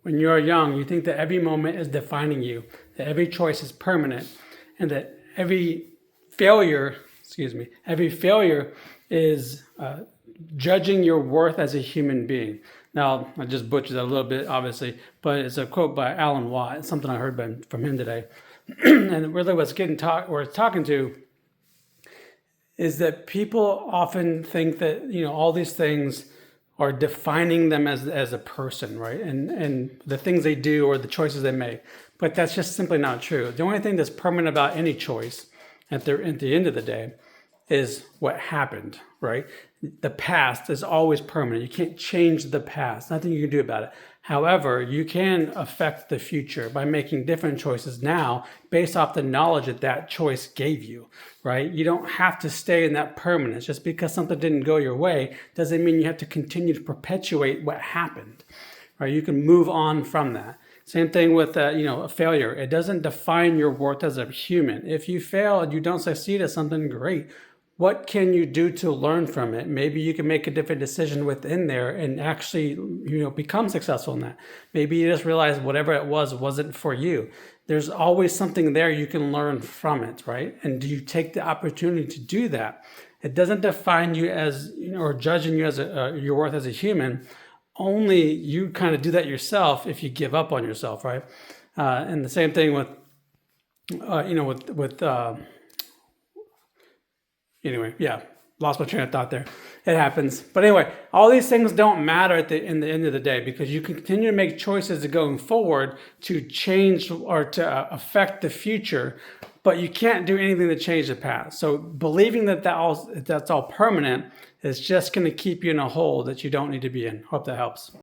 when you're young, you think that every moment is defining you, that every choice is permanent, and that every failure, every failure is judging your worth as a human being. Now, I just butchered that a little bit, obviously, but it's a quote by Alan Watt. It's something I heard from him today. And really what's we're talking to is that people often think that, all these things are defining them as a person, right? And the things they do or the choices they make. But that's just simply not true. The only thing that's permanent about any choice at the end of the day is what happened, right? The past is always permanent. You can't change the past. Nothing you can do about it. However, you can affect the future by making different choices now based off the knowledge that choice gave you, right? You don't have to stay in that permanence. Just because something didn't go your way doesn't mean you have to continue to perpetuate what happened, right? You can move on from that. Same thing with a failure. It doesn't define your worth as a human. If you fail and you don't succeed at something, great. What can you do to learn from it? Maybe you can make a different decision within there and actually, become successful in that. Maybe you just realize whatever it wasn't for you. There's always something there you can learn from it, right? And do you take the opportunity to do that? It doesn't define you as, or judging you as your worth as a human. Only you kind of do that yourself if you give up on yourself, right? And the same thing with, anyway, yeah, lost my train of thought there. It happens. But anyway, all these things don't matter in the end of the day, because you can continue to make choices going forward to change or to affect the future, but you can't do anything to change the past. So believing that's all permanent is just going to keep you in a hole that you don't need to be in. Hope that helps.